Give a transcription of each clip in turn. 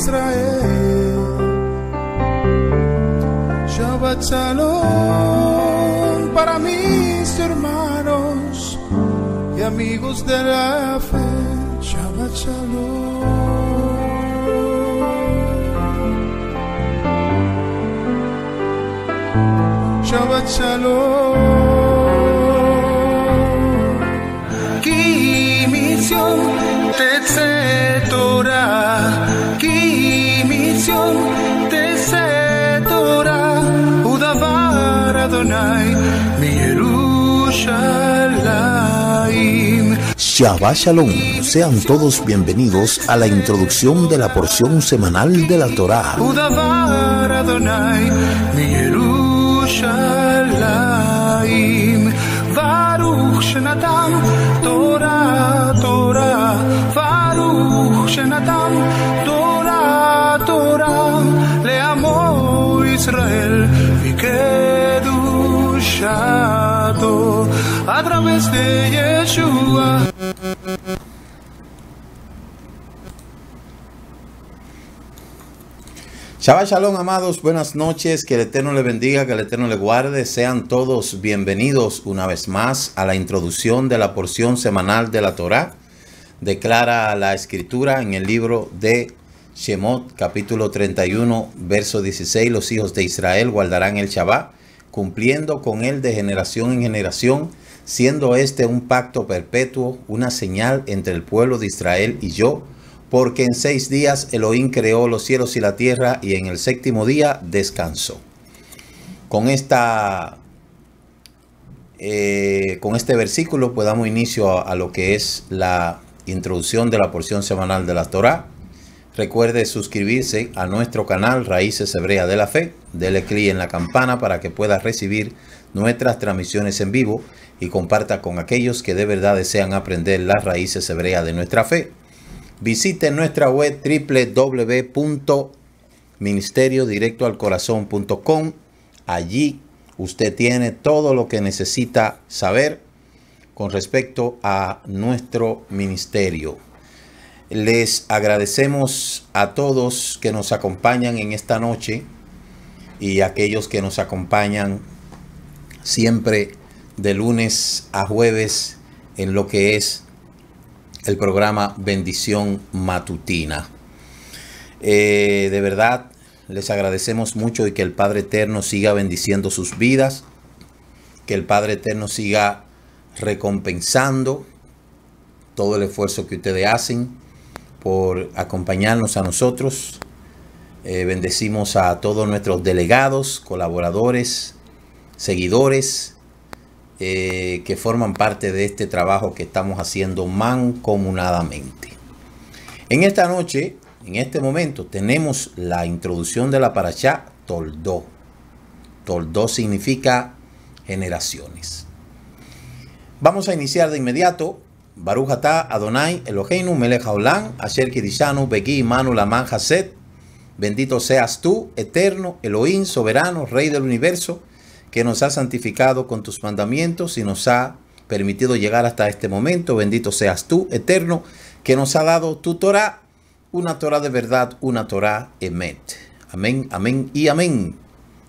Israel. Shabbat Shalom para mis hermanos y amigos de la fe. Shabbat Shalom. Shabbat Shalom. Ki mitzyon tetze Torah, Ki mitzyon tetze Torah, udavar Adonai mi Yerushalayim. Shabbat Shalom, sean todos bienvenidos a la introducción de la porción semanal de la Torá. Udavar Adonai mi Yerushalayim, Baruch Shenatan Torah, Torah, Baruch Shenatan Torah, Torah, Le'amo Israel Vikedushato, a través de Yeshua. Shabbat Shalom, amados, buenas noches, que el Eterno les bendiga, que el Eterno les guarde. Sean todos bienvenidos una vez más a la introducción de la porción semanal de la Torá. Declara la Escritura en el libro de Shemot, capítulo 31, verso 16, los hijos de Israel guardarán el Shabbat, cumpliendo con él de generación en generación, siendo este un pacto perpetuo, una señal entre el pueblo de Israel y yo, porque en 6 días Elohim creó los cielos y la tierra, y en el 7º día descansó. Con este versículo pues damos inicio a lo que es la introducción de la porción semanal de la Torá. Recuerde suscribirse a nuestro canal Raíces Hebreas de la Fe. Dele clic en la campana para que pueda recibir nuestras transmisiones en vivo y comparta con aquellos que de verdad desean aprender las raíces hebreas de nuestra fe. Visite nuestra web www.ministeriodirectoalcorazon.com. Allí usted tiene todo lo que necesita saber con respecto a nuestro ministerio. Les agradecemos a todos que nos acompañan en esta noche y a aquellos que nos acompañan siempre de lunes a jueves en lo que es el programa Bendición Matutina. De verdad les agradecemos mucho y que el Padre Eterno siga bendiciendo sus vidas, que el Padre Eterno siga recompensando todo el esfuerzo que ustedes hacen por acompañarnos a nosotros. Bendecimos a todos nuestros delegados, colaboradores, seguidores que forman parte de este trabajo que estamos haciendo mancomunadamente. En esta noche, en este momento, tenemos la introducción de la parashá Toldó. Toldó significa generaciones. Vamos a iniciar de inmediato. Baruch atah Adonai Eloheinu melech haolam asher kidishanu beki imanu laman haset. Bendito seas tú, eterno, Elohim, soberano, Rey del universo, que nos ha santificado con tus mandamientos y nos ha permitido llegar hasta este momento. Bendito seas tú, eterno, que nos ha dado tu Torah, una Torah de verdad, una Torah emet. Amén, amén y amén.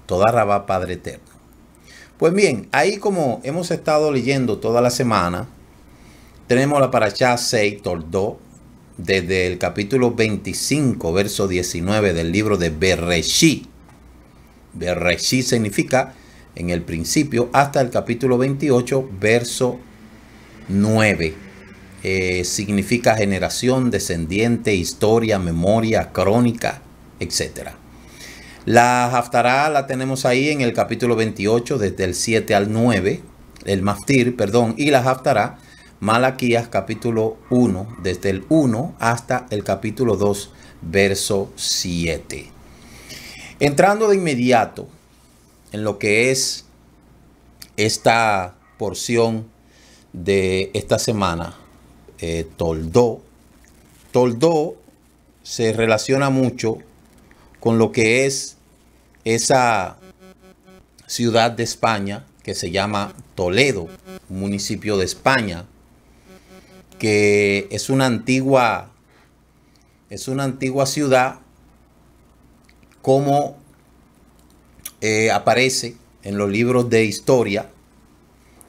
Toda Rabá, Padre eterno. Pues bien, ahí como hemos estado leyendo toda la semana, tenemos la parashá 6, Toldó, desde el capítulo 25, verso 19 del libro de Bereshit. Bereshit significa en el principio, hasta el capítulo 28, verso 9. Significa generación, descendiente, historia, memoria, crónica, etc. La Haftará la tenemos ahí en el capítulo 28, desde el 7 al 9, el Maftir, perdón, y la Haftará, Malaquías, capítulo 1, desde el 1 hasta el capítulo 2, verso 7. Entrando de inmediato en lo que es esta porción de esta semana, Toldó. Toldó se relaciona mucho con lo que es esa ciudad de España que se llama Toledo, un municipio de España, que es una antigua ciudad como aparece en los libros de historia.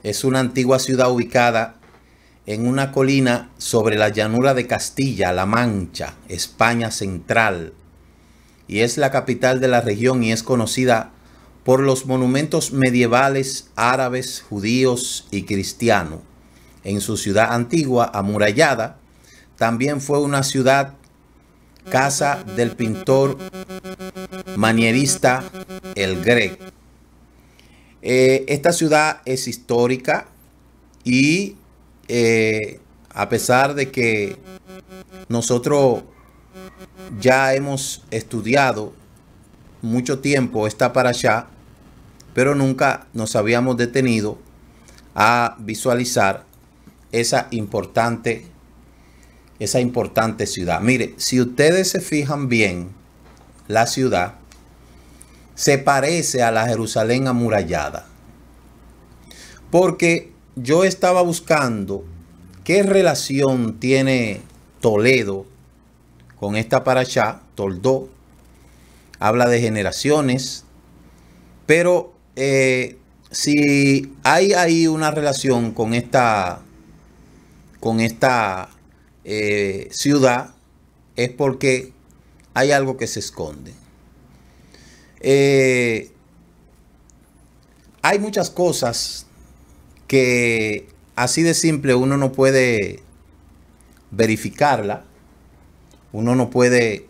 Es una antigua ciudad ubicada en una colina sobre la llanura de Castilla-La Mancha, España central, y es la capital de la región y es conocida por los monumentos medievales árabes, judíos y cristianos. En su ciudad antigua, amurallada, también fue una ciudad casa del pintor manierista El Grec. Esta ciudad es histórica y a pesar de que nosotros ya hemos estudiado mucho tiempo esta parashá, pero nunca nos habíamos detenido a visualizar esa importante ciudad. Mire, si ustedes se fijan bien, la ciudad se parece a la Jerusalén amurallada, porque yo estaba buscando qué relación tiene Toledo con esta parashá. Toldó habla de generaciones, pero si hay ahí una relación con esta ciudad, es porque hay algo que se esconde. Hay muchas cosas que así de simple uno no puede verificarla, uno no puede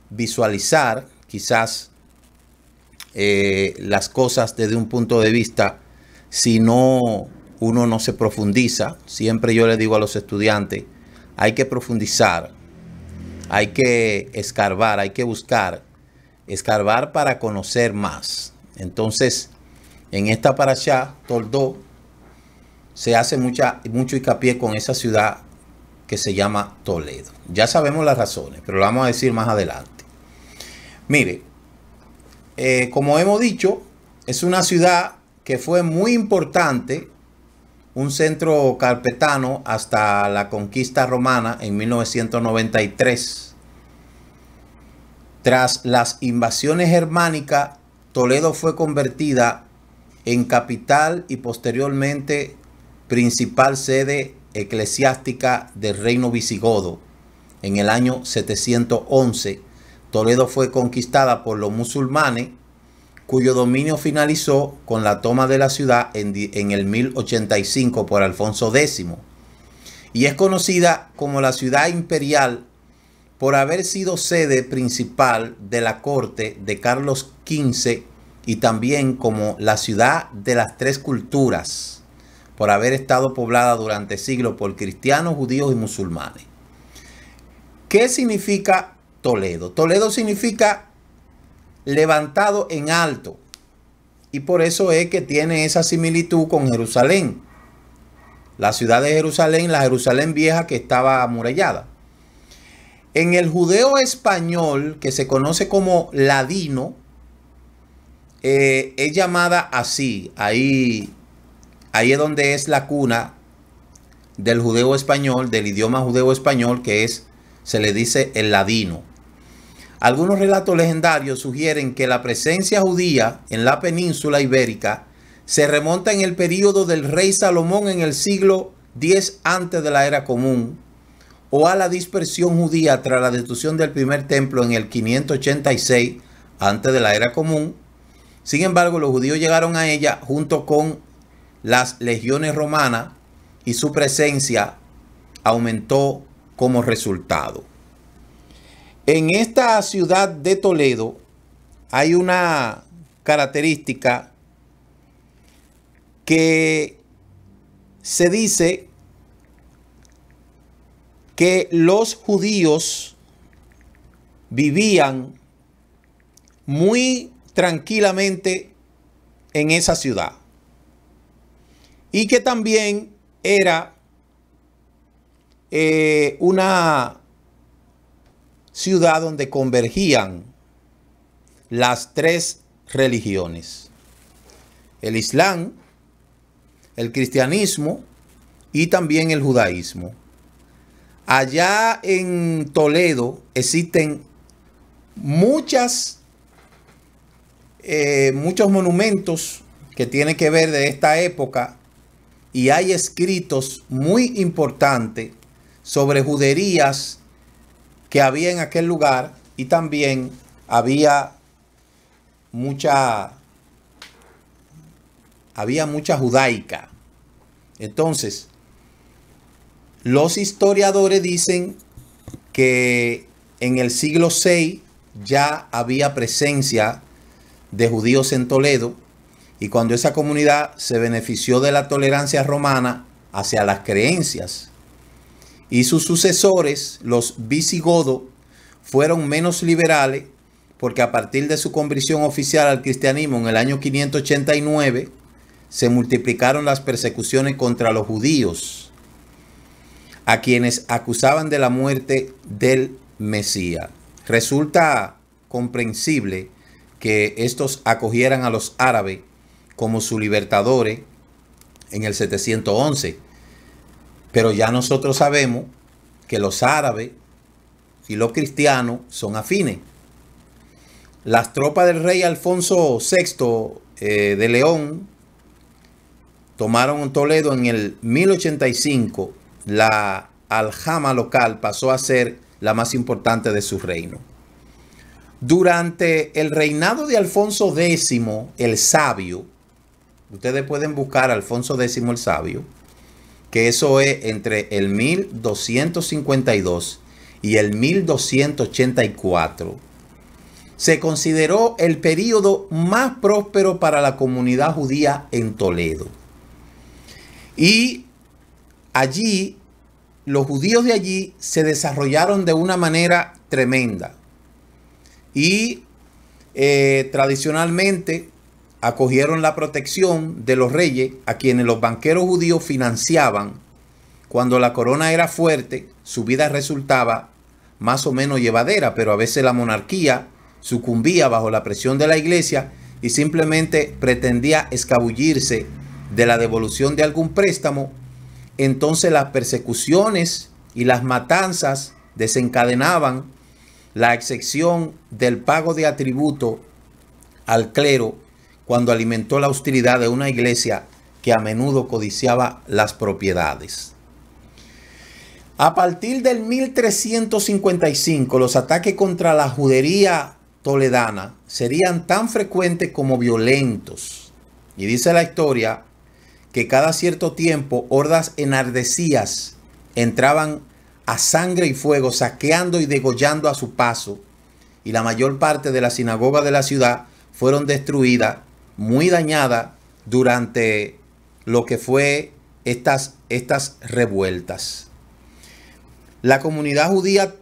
visualizar quizás las cosas desde un punto de vista si uno no se profundiza. Siempre yo le digo a los estudiantes, hay que profundizar, hay que escarbar, hay que buscar, escarbar para conocer más. Entonces, en esta parashá, Toldó, se hace mucho hincapié con esa ciudad que se llama Toledo. Ya sabemos las razones, pero lo vamos a decir más adelante. Mire, como hemos dicho, es una ciudad que fue muy importante, un centro carpetano hasta la conquista romana en 1993. Tras las invasiones germánicas, Toledo fue convertida en capital y posteriormente principal sede eclesiástica del reino visigodo. En el año 711, Toledo fue conquistada por los musulmanes, cuyo dominio finalizó con la toma de la ciudad en el 1085 por Alfonso X. Y es conocida como la ciudad imperial por haber sido sede principal de la corte de Carlos XV y también como la ciudad de las tres culturas, por haber estado poblada durante siglos por cristianos, judíos y musulmanes. ¿Qué significa Toledo? Toledo significa levantado en alto, y por eso es que tiene esa similitud con Jerusalén, la ciudad de Jerusalén, la Jerusalén vieja que estaba amurallada. En el judeo español, que se conoce como ladino, es llamada así. Ahí es donde es la cuna del judeo español, del idioma judeo español, que se le dice el ladino. Algunos relatos legendarios sugieren que la presencia judía en la península ibérica se remonta en el período del rey Salomón en el siglo X antes de la era común, o a la dispersión judía tras la destrucción del primer templo en el 586 antes de la era común. Sin embargo, los judíos llegaron a ella junto con las legiones romanas y su presencia aumentó como resultado. En esta ciudad de Toledo hay una característica que se dice que los judíos vivían muy tranquilamente en esa ciudad y que también era una ciudad donde convergían las tres religiones: el Islam, el cristianismo y también el judaísmo. Allá en Toledo existen muchas muchos monumentos que tienen que ver de esta época y hay escritos muy importantes sobre juderías que había en aquel lugar y también había mucha judaica. Entonces, los historiadores dicen que en el siglo VI ya había presencia de judíos en Toledo y cuando esa comunidad se benefició de la tolerancia romana hacia las creencias y sus sucesores, los visigodos, fueron menos liberales porque a partir de su conversión oficial al cristianismo en el año 589 se multiplicaron las persecuciones contra los judíos, a quienes acusaban de la muerte del Mesías. Resulta comprensible que estos acogieran a los árabes como sus libertadores en el 711. Pero ya nosotros sabemos que los árabes y los cristianos son afines. Las tropas del rey Alfonso VI de León tomaron Toledo en el 1085. La aljama local pasó a ser la más importante de su reino. Durante el reinado de Alfonso X el Sabio, ustedes pueden buscar a Alfonso X el Sabio, que eso es entre el 1252 y el 1284, se consideró el período más próspero para la comunidad judía en Toledo. Y allí, los judíos de allí se desarrollaron de una manera tremenda. Y tradicionalmente acogieron la protección de los reyes a quienes los banqueros judíos financiaban. Cuando la corona era fuerte, su vida resultaba más o menos llevadera, pero a veces la monarquía sucumbía bajo la presión de la iglesia y simplemente pretendía escabullirse de la devolución de algún préstamo. Entonces las persecuciones y las matanzas desencadenaban la excepción del pago de atributo al clero cuando alimentó la hostilidad de una iglesia que a menudo codiciaba las propiedades. A partir del 1355, los ataques contra la judería toledana serían tan frecuentes como violentos. Y dice la historia que cada cierto tiempo hordas enardecidas entraban a sangre y fuego, saqueando y degollando a su paso, y la mayor parte de las sinagogas de la ciudad fueron destruidas, muy dañadas durante lo que fue estas revueltas. La comunidad judía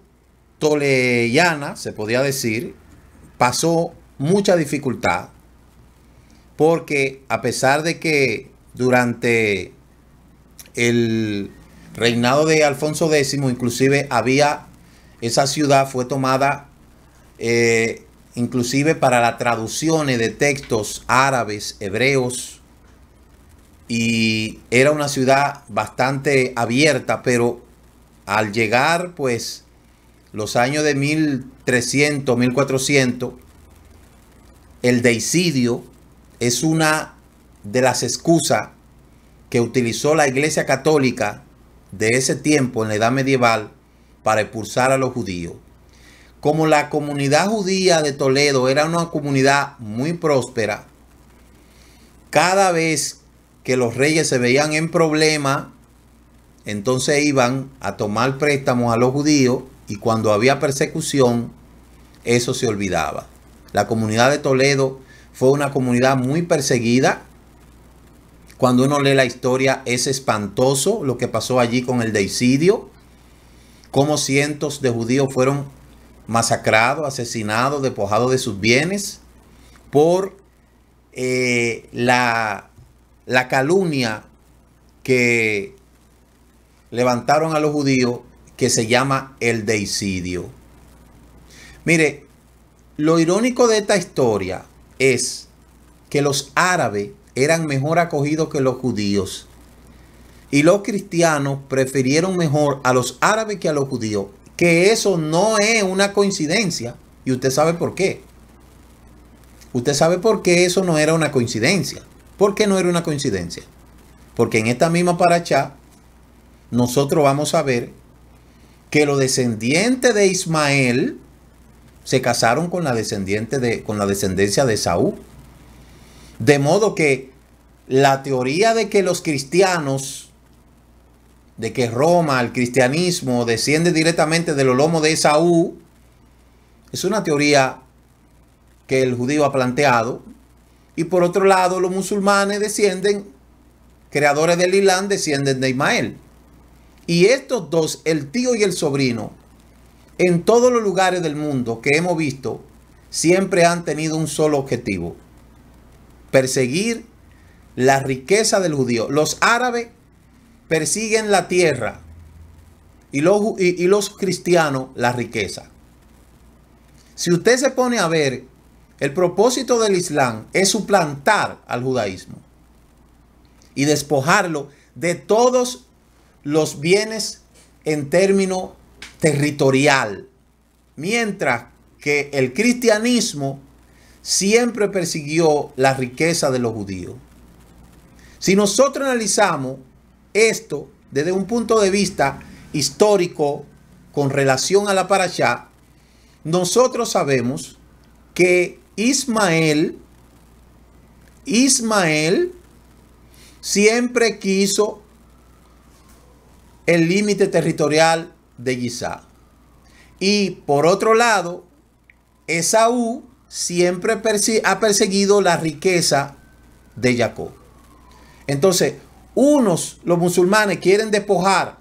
toledana, se podía decir, pasó mucha dificultad, porque a pesar de que durante el reinado de Alfonso X, inclusive esa ciudad fue tomada inclusive para las traducciones de textos árabes, hebreos, y era una ciudad bastante abierta, pero al llegar pues los años de 1300, 1400, el deicidio es una de las excusas que utilizó la Iglesia Católica de ese tiempo en la Edad Medieval para expulsar a los judíos. Como la comunidad judía de Toledo era una comunidad muy próspera, cada vez que los reyes se veían en problema, entonces iban a tomar préstamos a los judíos, y cuando había persecución, eso se olvidaba. La comunidad de Toledo fue una comunidad muy perseguida. Cuando uno lee la historia, es espantoso lo que pasó allí con el deicidio, cómo cientos de judíos fueron masacrados, asesinados, despojados de sus bienes por la calumnia que levantaron a los judíos, que se llama el deicidio. Mire, lo irónico de esta historia es que los árabes eran mejor acogidos que los judíos, y los cristianos prefirieron mejor a los árabes que a los judíos, que eso no es una coincidencia, y usted sabe por qué. Usted sabe por qué eso no era una coincidencia. ¿Por qué no era una coincidencia? Porque en esta misma parashá nosotros vamos a ver que los descendientes de Ismael se casaron con la descendencia de Esaú. De modo que la teoría de que los cristianos, de que Roma, el cristianismo, desciende directamente de los lomos de Esaú, es una teoría que el judío ha planteado. Y por otro lado, los musulmanes creadores del Islam, descienden de Ismael. Y estos dos, el tío y el sobrino, en todos los lugares del mundo que hemos visto, siempre han tenido un solo objetivo: perseguir la riqueza del judío. Los árabes persiguen la tierra y los cristianos la riqueza. Si usted se pone a ver, el propósito del Islam es suplantar al judaísmo y despojarlo de todos los bienes en términos territorial, mientras que el cristianismo siempre persiguió la riqueza de los judíos. Si nosotros analizamos esto desde un punto de vista histórico con relación a la parashá, nosotros sabemos que Ismael siempre quiso el límite territorial de Gisá. Y por otro lado, Esaú siempre ha perseguido la riqueza de Jacob. Entonces, los musulmanes quieren despojar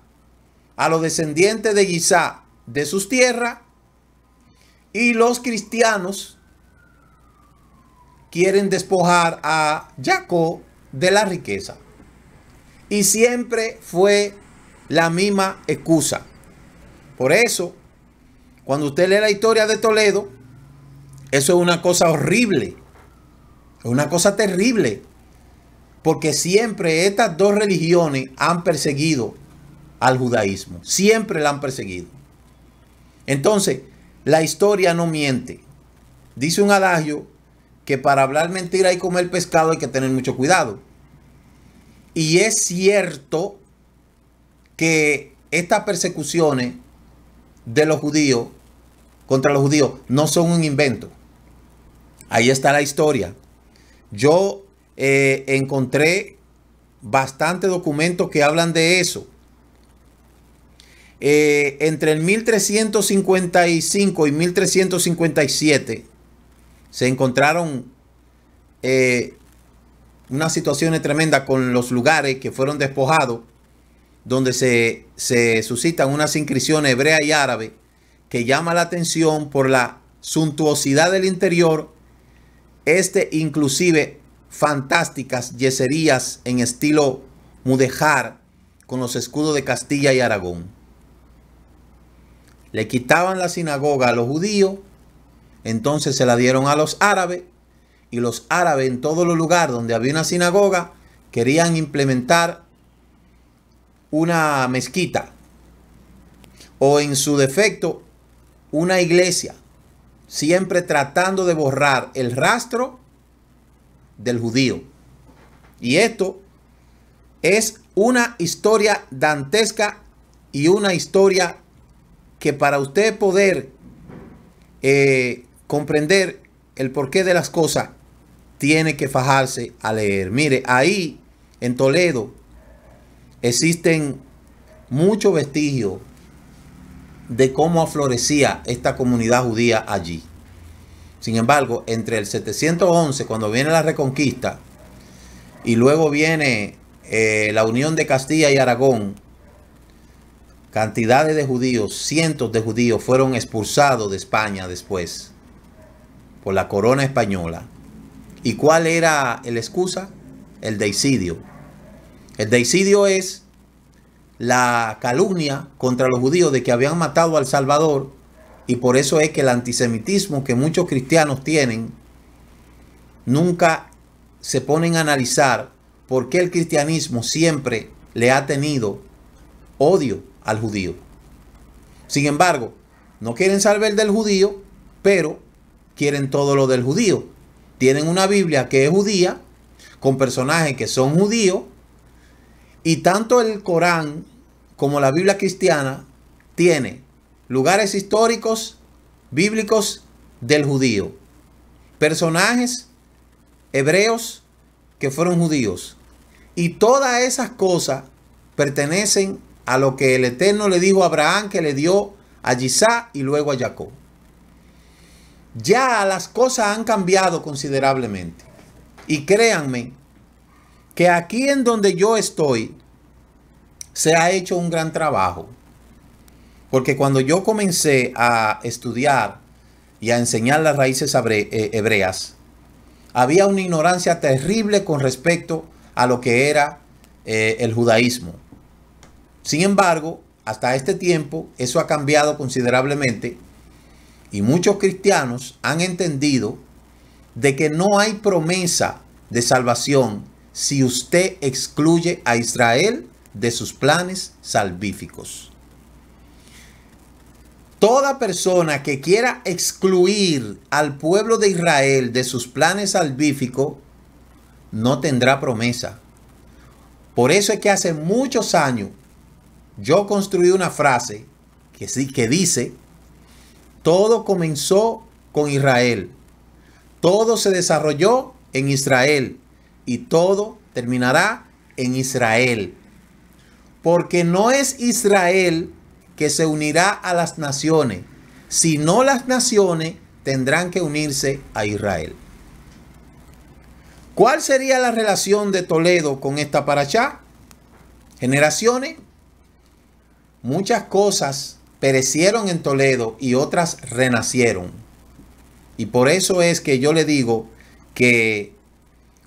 a los descendientes de Gisá de sus tierras, y los cristianos quieren despojar a Jacob de la riqueza. Y siempre fue la misma excusa. Por eso, cuando usted lee la historia de Toledo, eso es una cosa horrible. Es una cosa terrible. Porque siempre estas dos religiones han perseguido al judaísmo. Siempre la han perseguido. Entonces, la historia no miente. Dice un adagio que para hablar mentira y comer pescado hay que tener mucho cuidado. Y es cierto que estas persecuciones de los judíos contra los judíos no son un invento. Ahí está la historia. Yo encontré bastantes documentos que hablan de eso. Entre el 1355 y 1357 se encontraron unas situaciones tremendas con los lugares que fueron despojados, donde se suscitan unas inscripciones hebreas y árabes que llama la atención por la suntuosidad del interior, inclusive fantásticas yeserías en estilo mudéjar con los escudos de Castilla y Aragón. Le quitaban la sinagoga a los judíos, entonces se la dieron a los árabes, y los árabes en todos los lugares donde había una sinagoga querían implementar una mezquita o, en su defecto, una iglesia, siempre tratando de borrar el rastro del judío. Y esto es una historia dantesca y una historia que, para usted poder comprender el porqué de las cosas, tiene que fajarse a leer. Mire, ahí en Toledo existen muchos vestigios de cómo aflorecía esta comunidad judía allí. Sin embargo, entre el 711, cuando viene la Reconquista, y luego viene la unión de Castilla y Aragón, cantidades de judíos, cientos de judíos fueron expulsados de España después por la corona española. ¿Y cuál era la excusa? El deicidio. El deicidio es la calumnia contra los judíos de que habían matado al Salvador, y por eso es que el antisemitismo que muchos cristianos tienen, nunca se ponen a analizar por qué el cristianismo siempre le ha tenido odio al judío. Sin embargo, no quieren saber del judío, pero quieren todo lo del judío. tienen una Biblia que es judía, con personajes que son judíos, y tanto el Corán como la Biblia cristiana tiene lugares históricos bíblicos del judío, personajes hebreos que fueron judíos, y todas esas cosas pertenecen a lo que el Eterno le dijo a Abraham, que le dio a Isaac y luego a Jacob. Ya las cosas han cambiado considerablemente, y créanme que aquí en donde yo estoy se ha hecho un gran trabajo, porque cuando yo comencé a estudiar y a enseñar las raíces hebreas, había una ignorancia terrible con respecto a lo que era el judaísmo. Sin embargo, hasta este tiempo eso ha cambiado considerablemente, y muchos cristianos han entendido de que no hay promesa de salvación si usted excluye a Israel de sus planes salvíficos. Toda persona que quiera excluir al pueblo de Israel de sus planes salvíficos no tendrá promesa. Por eso es que hace muchos años yo construí una frase que dice: todo comenzó con Israel, todo se desarrolló en Israel y todo terminará en Israel. Porque no es Israel que se unirá a las naciones, sino las naciones tendrán que unirse a Israel. ¿Cuál sería la relación de Toledo con esta parashá? Generaciones. Muchas cosas perecieron en Toledo y otras renacieron. Y por eso es que yo le digo que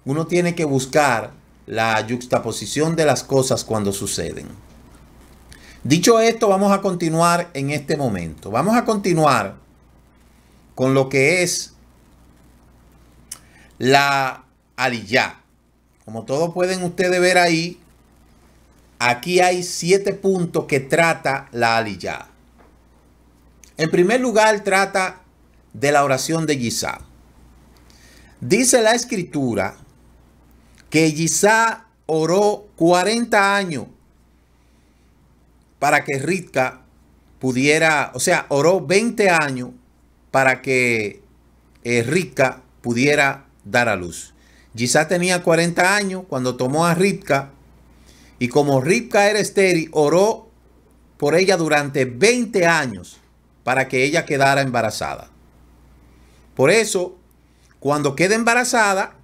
uno tiene que buscar la yuxtaposición de las cosas cuando suceden. Dicho esto, vamos a continuar en este momento. Vamos a continuar con lo que es la aliyá. Como todos pueden ustedes ver ahí, aquí hay 7 puntos que trata la aliyá. En primer lugar, trata de la oración de Isaac. Dice la escritura que Isaac oró 40 años para que Rivka pudiera, o sea, oró 20 años para que Rivka pudiera dar a luz. Isaac tenía 40 años cuando tomó a Rivka, y como Rivka era estéril, oró por ella durante 20 años para que ella quedara embarazada. Por eso, cuando queda embarazada,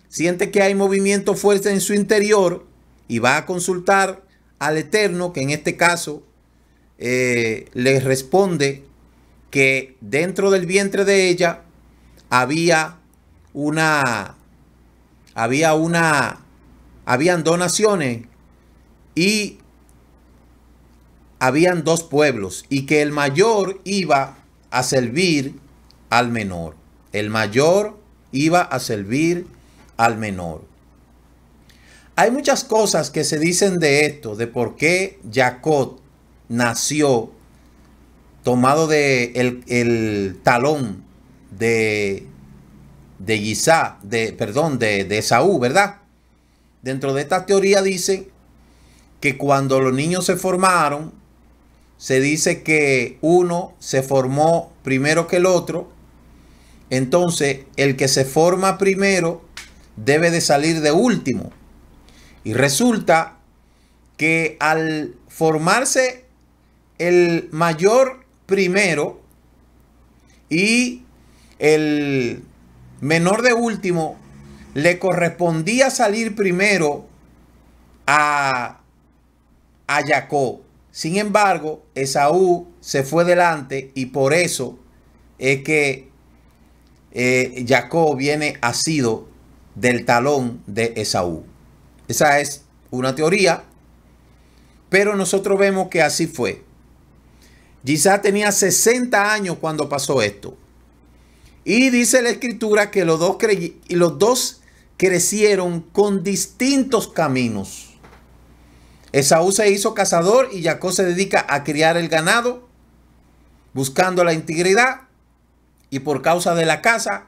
siente que hay movimiento fuerte en su interior y va a consultar al Eterno, que en este caso le responde que dentro del vientre de ella habían 2 naciones y habían 2 pueblos, y que el mayor iba a servir al menor. El mayor iba a servir al menor. Hay muchas cosas que se dicen de esto, de por qué Jacob nació tomado de el talón de Isaac, de Esaú, ¿verdad? Dentro de esta teoría dice que cuando los niños se formaron, se dice que uno se formó primero que el otro. Entonces, el que se forma primero debe de salir de último. Y resulta que al formarse el mayor primero y el menor de último, le correspondía salir primero a Jacob. Sin embargo, Esaú se fue delante, y por eso es que Jacob viene asido del talón de Esaú. Esa es una teoría, pero nosotros vemos que así fue. Isaac tenía 60 años cuando pasó esto. Y dice la escritura que los dos crecieron con distintos caminos. Esaú se hizo cazador y Jacob se dedica a criar el ganado, buscando la integridad, y por causa de la caza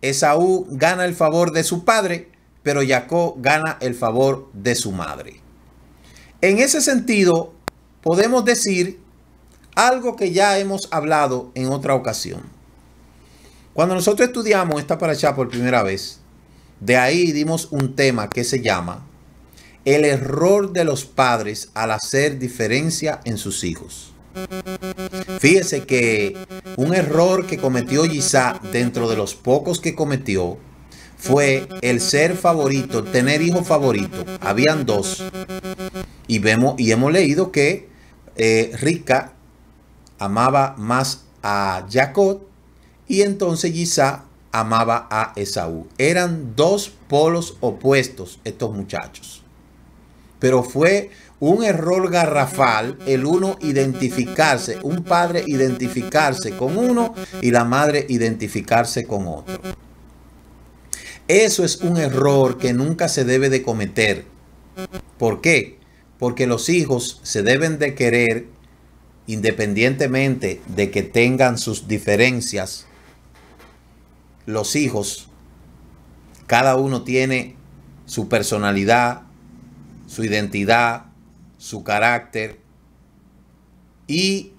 Esaú gana el favor de su padre, pero Jacob gana el favor de su madre. En ese sentido, podemos decir algo que ya hemos hablado en otra ocasión. Cuando nosotros estudiamos esta parashá por primera vez, de ahí dimos un tema que se llama el error de los padres al hacer diferencia en sus hijos. Fíjese que un error que cometió Yisá dentro de los pocos que cometió fue el ser favorito, tener hijo favorito. Habían dos. Y hemos leído que Rica amaba más a Jacob y entonces Yisá amaba a Esaú. Eran dos polos opuestos estos muchachos. Pero fue un error garrafal el uno identificarse, un padre identificarse con uno y la madre identificarse con otro. Eso es un error que nunca se debe de cometer. ¿Por qué? Porque los hijos se deben de querer independientemente de que tengan sus diferencias. Los hijos, cada uno tiene su personalidad, su identidad, su carácter, y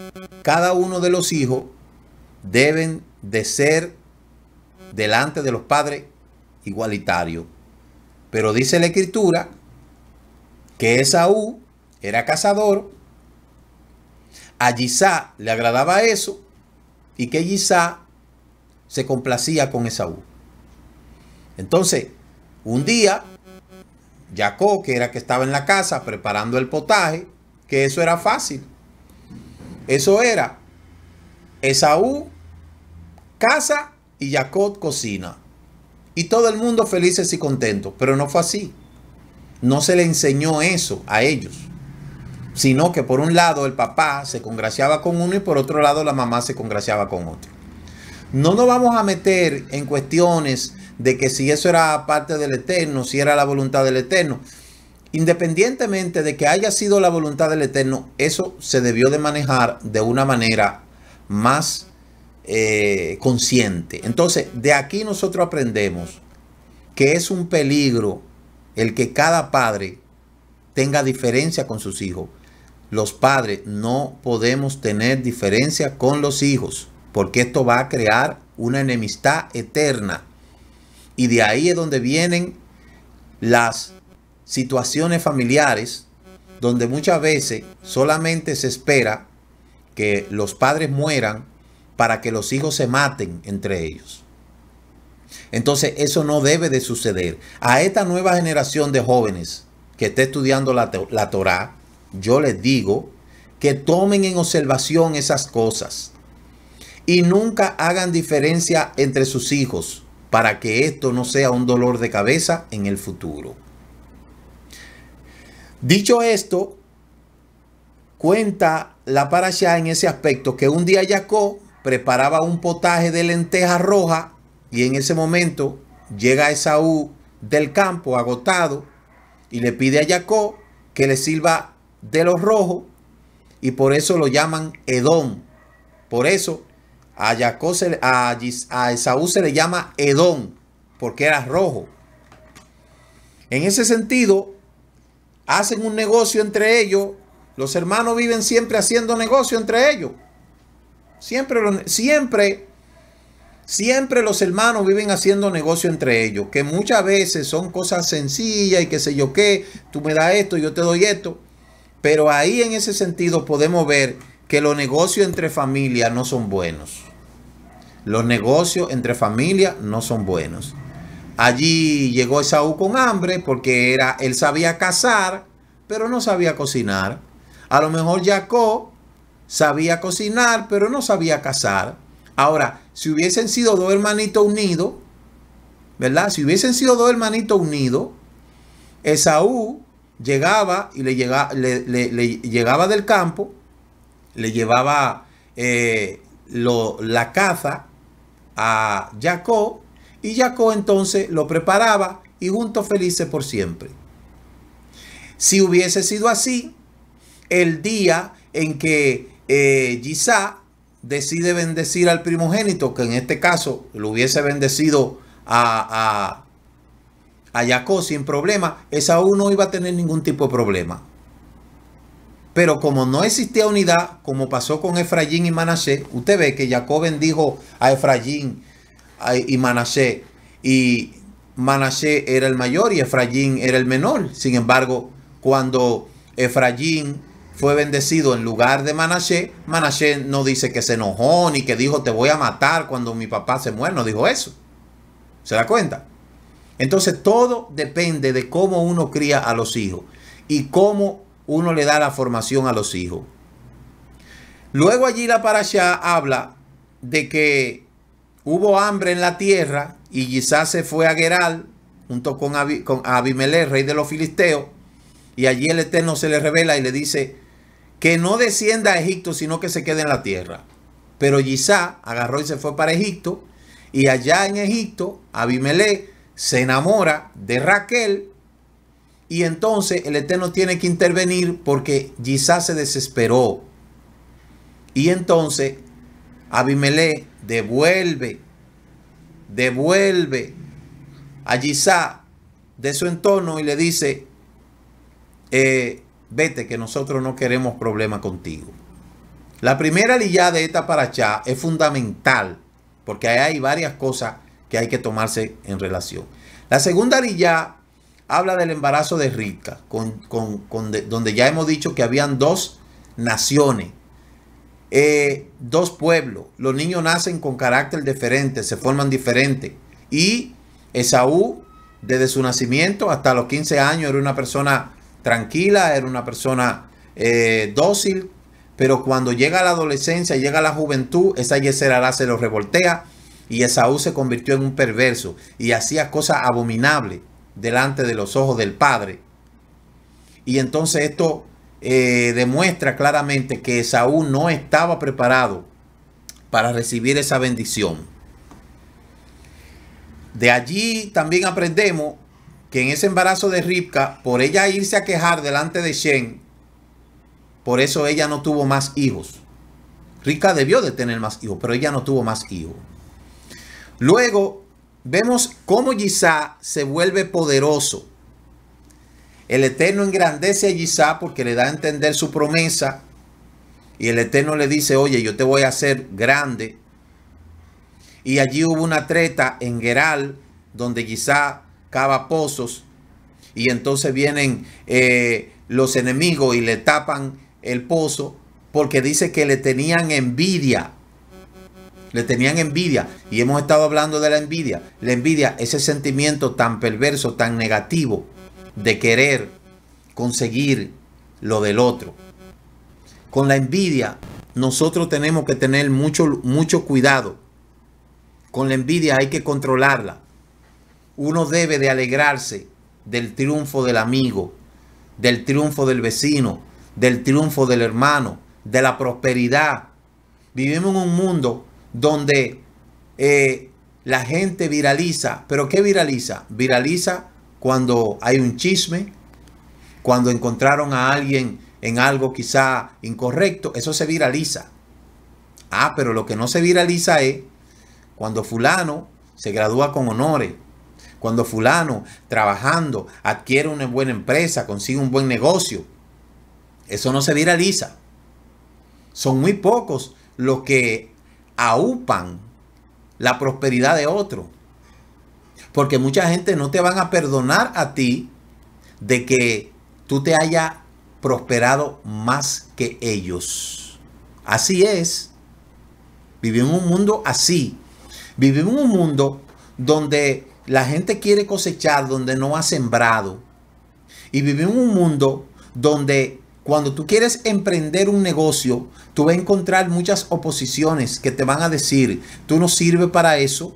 cada uno de los hijos deben de ser delante de los padres igualitarios. Pero dice la Escritura que Esaú era cazador, a Yisá le agradaba eso y que Yisá se complacía con Esaú. Entonces, un día Jacob, que era que estaba en la casa preparando el potaje, que eso era fácil. Eso era Esaú caza y Jacob cocina. Y todo el mundo felices y contentos. Pero no fue así. No se le enseñó eso a ellos. Sino que por un lado el papá se congraciaba con uno y por otro lado la mamá se congraciaba con otro. No nos vamos a meter en cuestiones de que si eso era parte del Eterno, si era la voluntad del Eterno. Independientemente de que haya sido la voluntad del Eterno, eso se debió de manejar de una manera más consciente. Entonces, de aquí nosotros aprendemos que es un peligro el que cada padre tenga diferencia con sus hijos. Los padres no podemos tener diferencia con los hijos, porque esto va a crear una enemistad eterna. Y de ahí es donde vienen las situaciones familiares, donde muchas veces solamente se espera que los padres mueran para que los hijos se maten entre ellos. Entonces eso no debe de suceder. A esta nueva generación de jóvenes que está estudiando la Torá, yo les digo que tomen en observación esas cosas y nunca hagan diferencia entre sus hijos, para que esto no sea un dolor de cabeza en el futuro. Dicho esto, cuenta la parashá en ese aspecto que un día Jacob preparaba un potaje de lentejas rojas y en ese momento llega Esaú del campo agotado y le pide a Jacob que le sirva de los rojos y por eso lo llaman Edom. Por eso a Esaú se le llama Edom, porque era rojo. En ese sentido, hacen un negocio entre ellos. Los hermanos viven siempre haciendo negocio entre ellos. Siempre los hermanos viven haciendo negocio entre ellos, que muchas veces son cosas sencillas y qué sé yo qué, tú me das esto, yo te doy esto. Pero ahí en ese sentido podemos ver que los negocios entre familias no son buenos. Los negocios entre familias no son buenos. Allí llegó Esaú con hambre porque él sabía cazar, pero no sabía cocinar. A lo mejor Jacob sabía cocinar, pero no sabía cazar. Ahora, si hubiesen sido dos hermanitos unidos, ¿verdad? Si hubiesen sido dos hermanitos unidos, Esaú llegaba y le llegaba del campo, le llevaba la caza a Jacob y Jacob entonces lo preparaba y juntos felices por siempre. Si hubiese sido así, el día en que Yisá decide bendecir al primogénito, que en este caso lo hubiese bendecido a Jacob sin problema, Esaú no iba a tener ningún tipo de problema. Pero como no existía unidad, como pasó con Efraín y Manasés, usted ve que Jacob bendijo a Efraín y Manasés, y Manasés era el mayor y Efraín era el menor. Sin embargo, cuando Efraín fue bendecido en lugar de Manasés, Manasés no dice que se enojó ni que dijo te voy a matar cuando mi papá se muera, no dijo eso. ¿Se da cuenta? Entonces todo depende de cómo uno cría a los hijos y cómo uno le da la formación a los hijos. Luego allí la parashá habla de que hubo hambre en la tierra y quizás se fue a Gerar junto con Abimelech, rey de los filisteos, y allí el Eterno se le revela y le dice que no descienda a Egipto, sino que se quede en la tierra. Pero Gisá agarró y se fue para Egipto, y allá en Egipto Abimelech se enamora de Raquel, y entonces el Eterno tiene que intervenir porque Gisá se desesperó. Y entonces Abimelech devuelve a Gisá de su entorno y le dice, vete que nosotros no queremos problema contigo. La primera aliyá de esta parashá es fundamental porque hay varias cosas que hay que tomarse en relación. La segunda aliyá habla del embarazo de Rivka, donde ya hemos dicho que habían dos naciones, dos pueblos. Los niños nacen con carácter diferente, se forman diferentes. Y Esaú, desde su nacimiento hasta los 15 años, era una persona tranquila, era una persona dócil. Pero cuando llega la adolescencia, llega la juventud, esa Yeser Hará se lo revoltea. Y Esaú se convirtió en un perverso y hacía cosas abominables delante de los ojos del padre. Y entonces esto demuestra claramente que Esaú no estaba preparado para recibir esa bendición. De allí también aprendemos que en ese embarazo de Rivka, por ella irse a quejar delante de Shem, por eso ella no tuvo más hijos. Rivka debió de tener más hijos, pero ella no tuvo más hijos. Luego vemos cómo Gisá se vuelve poderoso. El Eterno engrandece a Gisá porque le da a entender su promesa. Y el Eterno le dice, oye, yo te voy a hacer grande. Y allí hubo una treta en Gerar, donde Gisá cava pozos. Y entonces vienen los enemigos y le tapan el pozo porque dice que le tenían envidia. Le tenían envidia. Y hemos estado hablando de la envidia. La envidia, ese sentimiento tan perverso, tan negativo de querer conseguir lo del otro. Con la envidia nosotros tenemos que tener mucho cuidado. Con la envidia hay que controlarla. Uno debe de alegrarse del triunfo del amigo, del triunfo del vecino, del triunfo del hermano, de la prosperidad. Vivimos en un mundo donde la gente viraliza. ¿Pero qué viraliza? Viraliza cuando hay un chisme, cuando encontraron a alguien en algo quizá incorrecto. Eso se viraliza. Pero lo que no se viraliza es cuando fulano se gradúa con honores, cuando fulano trabajando adquiere una buena empresa, consigue un buen negocio. Eso no se viraliza. Son muy pocos los que aupan la prosperidad de otro. Porque mucha gente no te van a perdonar a ti de que tú te hayas prosperado más que ellos. Así es. Vivimos en un mundo así. Vivimos en un mundo donde la gente quiere cosechar donde no ha sembrado. Y vivimos en un mundo donde cuando tú quieres emprender un negocio, tú vas a encontrar muchas oposiciones que te van a decir, tú no sirves para eso,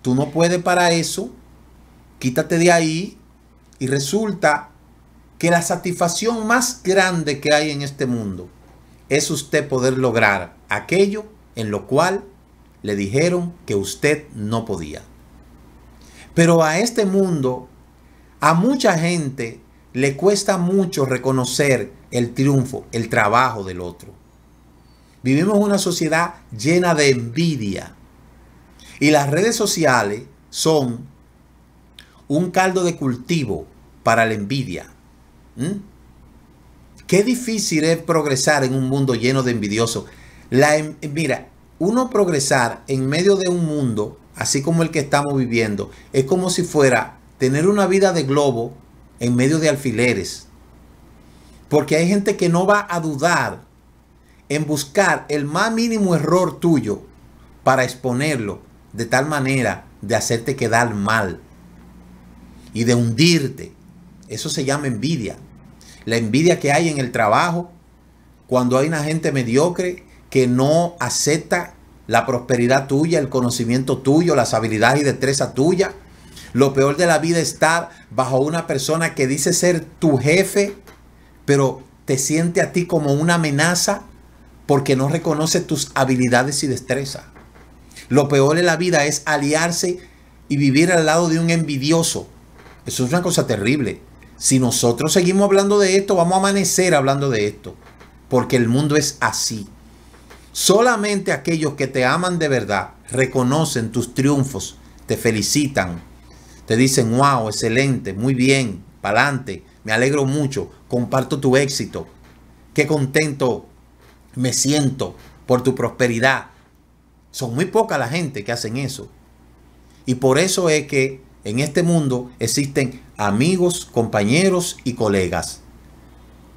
tú no puedes para eso, quítate de ahí. Y resulta que la satisfacción más grande que hay en este mundo es usted poder lograr aquello en lo cual le dijeron que usted no podía. Pero a este mundo, a mucha gente le cuesta mucho reconocer el triunfo, el trabajo del otro. Vivimos en una sociedad llena de envidia. Y las redes sociales son un caldo de cultivo para la envidia. Qué difícil es progresar en un mundo lleno de envidiosos. Mira, uno progresar en medio de un mundo, así como el que estamos viviendo, es como si fuera tener una vida de globo en medio de alfileres. Porque hay gente que no va a dudar en buscar el más mínimo error tuyo para exponerlo de tal manera de hacerte quedar mal y de hundirte. Eso se llama envidia. La envidia que hay en el trabajo, cuando hay una gente mediocre que no acepta la prosperidad tuya, el conocimiento tuyo, las habilidades y destreza tuya. Lo peor de la vida es estar bajo una persona que dice ser tu jefe, pero te siente a ti como una amenaza porque no reconoce tus habilidades y destreza. Lo peor de la vida es aliarse y vivir al lado de un envidioso. Eso es una cosa terrible. Si nosotros seguimos hablando de esto, vamos a amanecer hablando de esto, porque el mundo es así. Solamente aquellos que te aman de verdad reconocen tus triunfos, te felicitan, te dicen, wow, excelente, muy bien, pa'lante, me alegro mucho, comparto tu éxito, qué contento me siento por tu prosperidad. Son muy poca la gente que hacen eso. Y por eso es que en este mundo existen amigos, compañeros y colegas.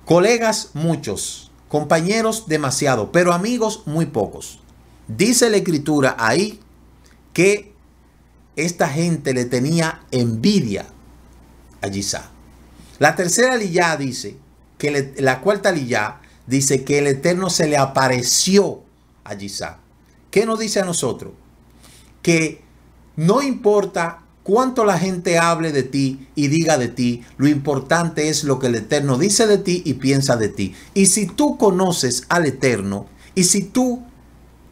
Colegas muchos, compañeros demasiado, pero amigos muy pocos. Dice la escritura ahí que esta gente le tenía envidia a Yisá. La tercera liyá dice que la cuarta liyá dice que el Eterno se le apareció a Yisá. ¿Qué nos dice a nosotros? Que no importa cuánto la gente hable de ti y diga de ti, lo importante es lo que el Eterno dice de ti y piensa de ti. Y si tú conoces al Eterno y si tú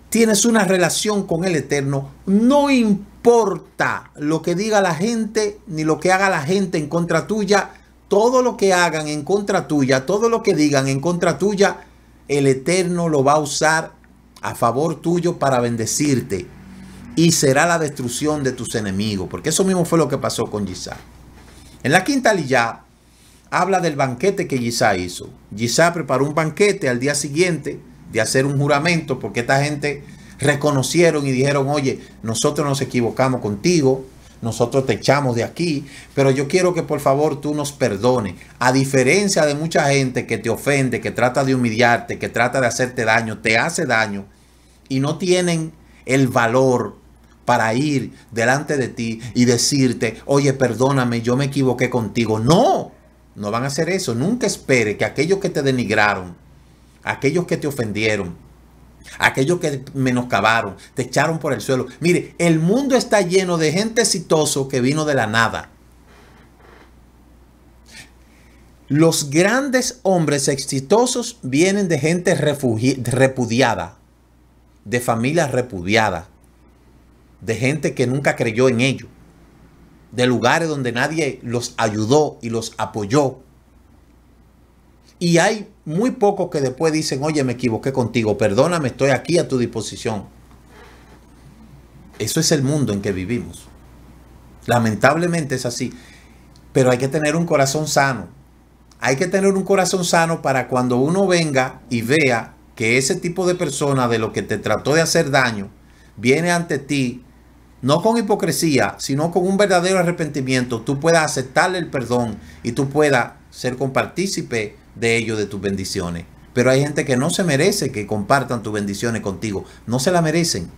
tienes una relación con el Eterno, no importa lo que diga la gente ni lo que haga la gente en contra tuya. Todo lo que hagan en contra tuya, todo lo que digan en contra tuya, el Eterno lo va a usar a favor tuyo para bendecirte. Y será la destrucción de tus enemigos. Porque eso mismo fue lo que pasó con Yisá. En la quinta liyá habla del banquete que Yisá hizo. Yisá preparó un banquete al día siguiente de hacer un juramento. Porque esta gente reconocieron y dijeron, oye, nosotros nos equivocamos contigo. Nosotros te echamos de aquí. Pero yo quiero que por favor tú nos perdones. A diferencia de mucha gente que te ofende, que trata de humillarte, que trata de hacerte daño, te hace daño. Y no tienen el valor para ir delante de ti y decirte, oye, perdóname, yo me equivoqué contigo. No, no van a hacer eso. Nunca espere que aquellos que te denigraron, aquellos que te ofendieron, aquellos que menoscabaron, te echaron por el suelo. Mire, el mundo está lleno de gente exitosa que vino de la nada. Los grandes hombres exitosos vienen de gente repudiada, de familias repudiadas, de gente que nunca creyó en ellos, de lugares donde nadie los ayudó y los apoyó. Y hay muy pocos que después dicen, oye, me equivoqué contigo, perdóname, estoy aquí a tu disposición. Eso es el mundo en que vivimos. Lamentablemente es así. Pero hay que tener un corazón sano. Hay que tener un corazón sano para cuando uno venga y vea que ese tipo de persona de lo que te trató de hacer daño viene ante ti, no con hipocresía, sino con un verdadero arrepentimiento, tú puedas aceptarle el perdón y tú puedas ser compartícipe de ello, de tus bendiciones. Pero hay gente que no se merece que compartan tus bendiciones contigo. No se la merecen.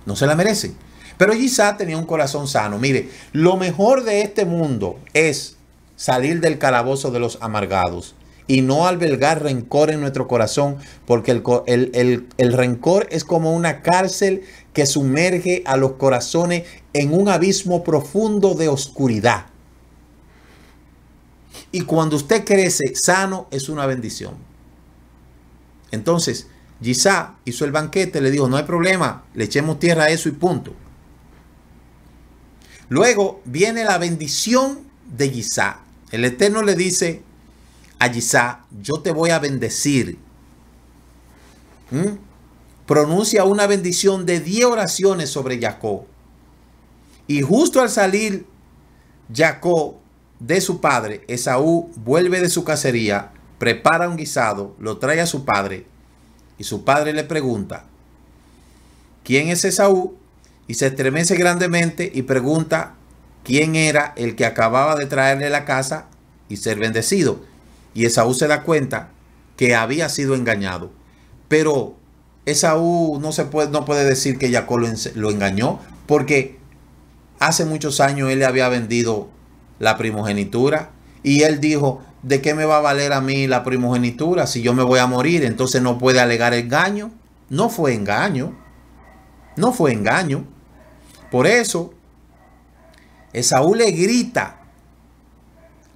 No se la merecen. Pero Yisá tenía un corazón sano. Mire, lo mejor de este mundo es salir del calabozo de los amargados y no albergar rencor en nuestro corazón, porque el rencor es como una cárcel que sumerge a los corazones en un abismo profundo de oscuridad. Y cuando usted crece sano, es una bendición. Entonces, Yisá hizo el banquete, le dijo, no hay problema, le echemos tierra a eso y punto. Luego viene la bendición de Yisá. El Eterno le dice a Yisá, yo te voy a bendecir. Pronuncia una bendición de 10 oraciones sobre Jacob. Y justo al salir Jacob de su padre, Esaú vuelve de su cacería, prepara un guisado, lo trae a su padre, y su padre le pregunta, ¿quién es Esaú? Y se estremece grandemente y pregunta quién era el que acababa de traerle la casa y ser bendecido. Y Esaú se da cuenta que había sido engañado. Pero Esaú no puede decir que Jacob lo engañó, porque hace muchos años él le había vendido la primogenitura y él dijo, ¿de qué me va a valer a mí la primogenitura si yo me voy a morir? Entonces no puede alegar engaño. No fue engaño. No fue engaño. Por eso Esaú le grita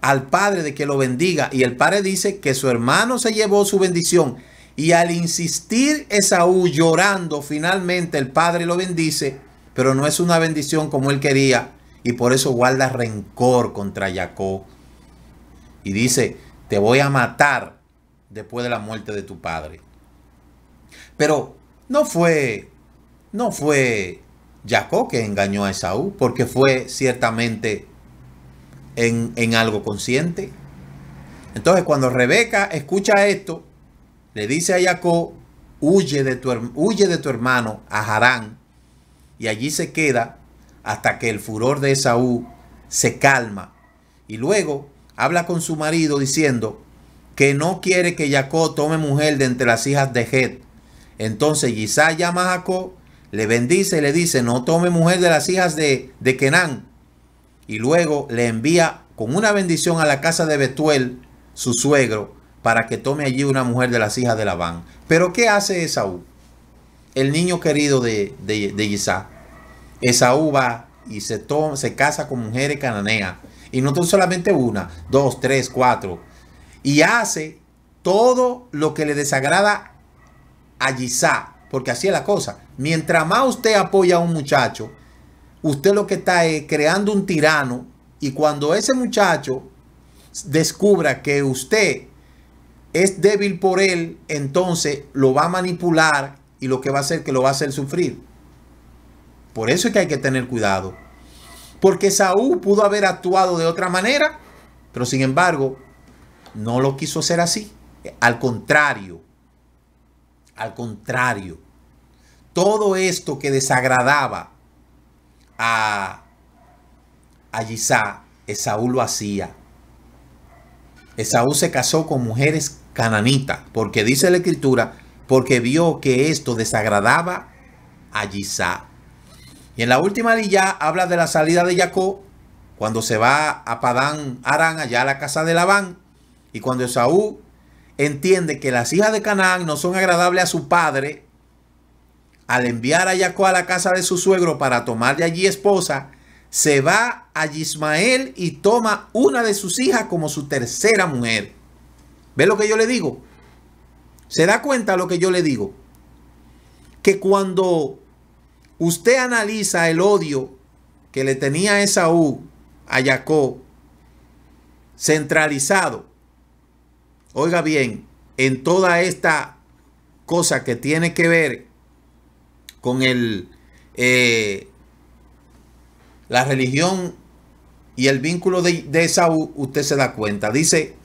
al padre de que lo bendiga, y el padre dice que su hermano se llevó su bendición, y al insistir Esaú llorando, finalmente el padre lo bendice, pero no es una bendición como él quería, y por eso guarda rencor contra Jacob y dice, te voy a matar después de la muerte de tu padre. Pero no fue Jacob que engañó a Esaú, porque fue ciertamente en algo consciente. Entonces cuando Rebeca escucha esto, le dice a Jacob, huye de tu hermano a Harán, y allí se queda hasta que el furor de Esaú se calma. Y luego habla con su marido diciendo que no quiere que Jacob tome mujer de entre las hijas de Het. Entonces Yisá llama a Jacob, le bendice y le dice, no tome mujer de las hijas de Kenán. Y luego le envía con una bendición a la casa de Betuel, su suegro, para que tome allí una mujer de las hijas de Labán. Pero ¿qué hace Esaú? El niño querido de Yisá. Esaú va y se casa con mujeres cananeas. Y no solamente una, 2, 3, 4. Y hace todo lo que le desagrada a Yisá. Porque así es la cosa. Mientras más usted apoya a un muchacho, usted lo que está es creando un tirano. Y cuando ese muchacho descubra que usted es débil por él, entonces lo va a manipular y lo que va a hacer que lo va a hacer sufrir. Por eso es que hay que tener cuidado. Porque Saúl pudo haber actuado de otra manera, pero sin embargo no lo quiso hacer así. Al contrario, todo esto que desagradaba a Yisá, Esaú lo hacía. Esaú se casó con mujeres cananitas, porque dice la escritura, porque vio que esto desagradaba a Yisá. Y en la última lilla habla de la salida de Jacob, cuando se va a Padán Aram, allá a la casa de Labán, y cuando Esaú entiende que las hijas de Canaán no son agradables a su padre, al enviar a Jacob a la casa de su suegro para tomar de allí esposa, se va a Ismael y toma una de sus hijas como su tercera mujer. ¿Ve lo que yo le digo? ¿Se da cuenta lo que yo le digo? Que cuando usted analiza el odio que le tenía Esaú a Jacob centralizado, oiga bien, en toda esta cosa que tiene que ver con la religión y el vínculo de Esaú, usted se da cuenta. Dice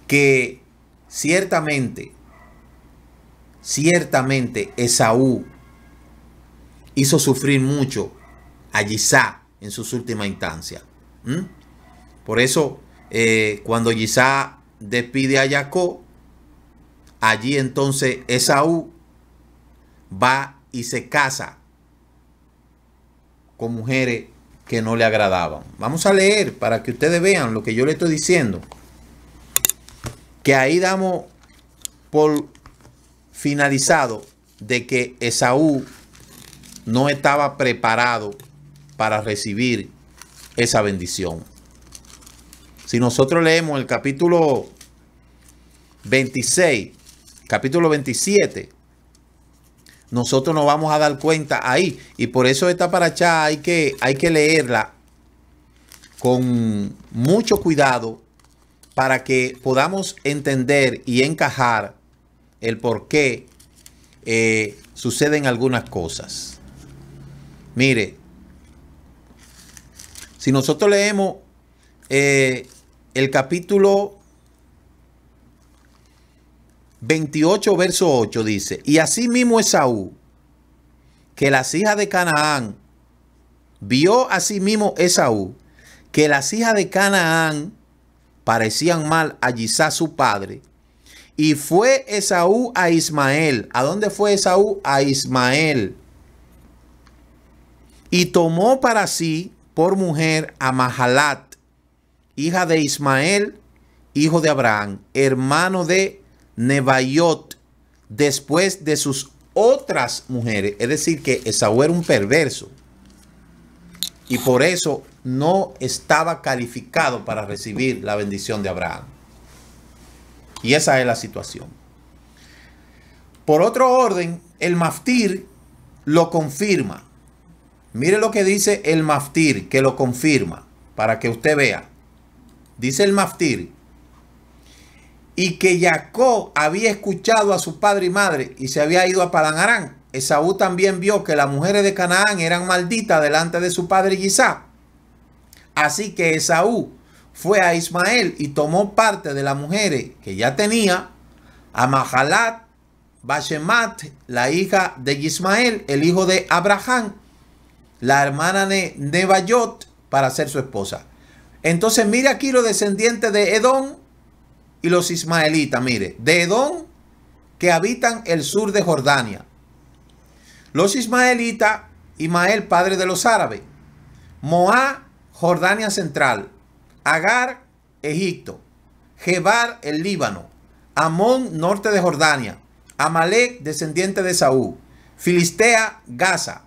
que ciertamente Esaú hizo sufrir mucho a Yisá en sus últimas instancias. Por eso, cuando Yisá despide a Jacob, allí entonces Esaú va y se casa con mujeres que no le agradaban. Vamos a leer para que ustedes vean lo que yo le estoy diciendo. Que ahí damos por finalizado de que Esaú no estaba preparado para recibir esa bendición. Si nosotros leemos el capítulo 26, capítulo 27, nosotros nos vamos a dar cuenta ahí. Y por eso esta paracha hay que leerla con mucho cuidado para que podamos entender y encajar el por qué suceden algunas cosas. Mire, Si nosotros leemos el capítulo 28, verso 8, dice: y asimismo Esaú, que las hijas de Canaán, vio asimismo Esaú, que las hijas de Canaán parecían mal a Isaac su padre, y fue Esaú a Ismael. ¿A dónde fue Esaú? A Ismael. Y tomó para sí por mujer a Mahalat, hija de Ismael, hijo de Abraham, hermano de Nebaiot, después de sus otras mujeres. Es decir, que Esaú era un perverso y por eso no estaba calificado para recibir la bendición de Abraham. Y esa es la situación. Por otro orden, el Maftir lo confirma. Mire lo que dice el Maftir, que lo confirma, para que usted vea. Dice el Maftir: y que Jacob había escuchado a su padre y madre y se había ido a Padán Aram. Esaú también vio que las mujeres de Canaán eran malditas delante de su padre Isaac. Así que Esaú fue a Ismael y tomó parte de las mujeres que ya tenía, a Mahalat, Bashemat, la hija de Ismael, el hijo de Abraham, la hermana de Nebaiot, para ser su esposa. Entonces mire aquí los descendientes de Edom y los ismaelitas. Mire, de Edom, que habitan el sur de Jordania. Los ismaelitas, Ismael, padre de los árabes. Moab, Jordania central. Agar, Egipto. Gebar, el Líbano. Amón, norte de Jordania. Amalek, descendiente de Saúl. Filistea, Gaza.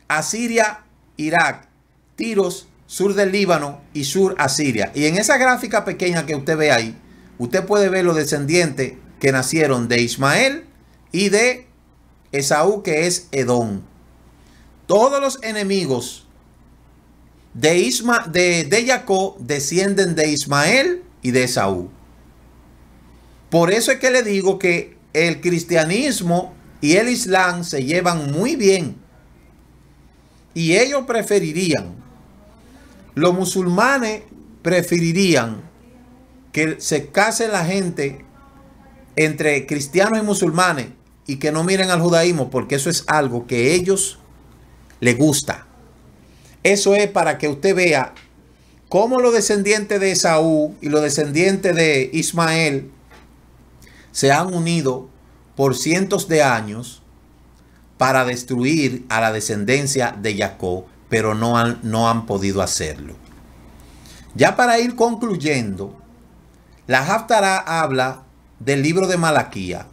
Asiria, Irak. Tiros, sur del Líbano y sur Asiria. Y en esa gráfica pequeña que usted ve ahí, usted puede ver los descendientes que nacieron de Ismael y de Esaú, que es Edom. Todos los enemigos de Jacob descienden de Ismael y de Esaú. Por eso es que le digo que el cristianismo y el islam se llevan muy bien. Y ellos preferirían, los musulmanes preferirían que se case la gente entre cristianos y musulmanes y que no miren al judaísmo, porque eso es algo que a ellos les gusta. Eso es para que usted vea cómo los descendientes de Esaú y los descendientes de Ismael se han unido por cientos de años para destruir a la descendencia de Jacob, pero no han podido hacerlo. Ya para ir concluyendo, la Haftará habla del libro de Malaquía,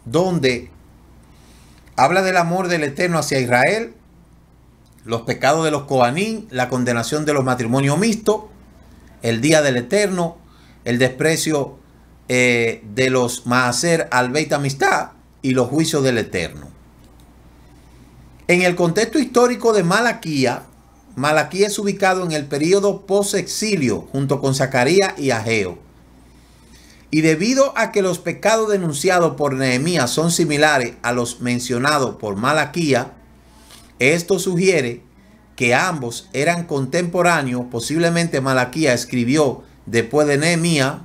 donde habla del amor del Eterno hacia Israel, los pecados de los Coanín, la condenación de los matrimonios mixtos, el día del Eterno, el desprecio de los Maaser al Beit Amistad y los juicios del Eterno. En el contexto histórico de Malaquía, Malaquía es ubicado en el periodo post-exilio junto con Zacarías y Ageo. Y debido a que los pecados denunciados por Nehemías son similares a los mencionados por Malaquía, esto sugiere que ambos eran contemporáneos. Posiblemente Malaquía escribió después de Nehemías,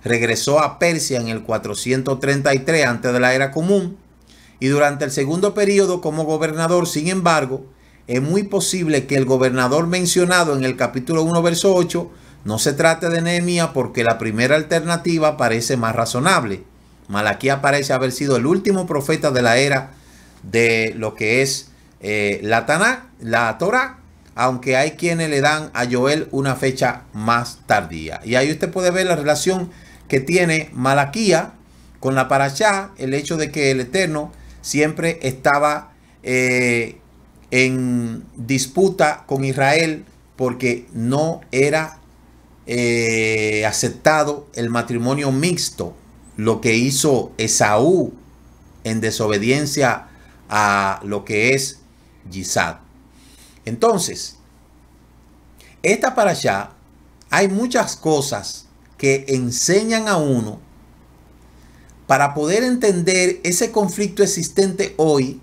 regresó a Persia en el 433 antes de la era común y durante el segundo periodo como gobernador. Sin embargo, es muy posible que el gobernador mencionado en el capítulo 1, verso 8, no se trate de Nehemías, porque la primera alternativa parece más razonable. Malaquía parece haber sido el último profeta de la era de lo que es la Torá, aunque hay quienes le dan a Joel una fecha más tardía. Y ahí usted puede ver la relación que tiene Malaquía con la Parashá, el hecho de que el Eterno siempre estaba en disputa con Israel porque no era aceptado el matrimonio mixto, lo que hizo Esaú en desobediencia a lo que es Isaac. Entonces, esta parashá, hay muchas cosas que enseñan a uno para poder entender ese conflicto existente hoy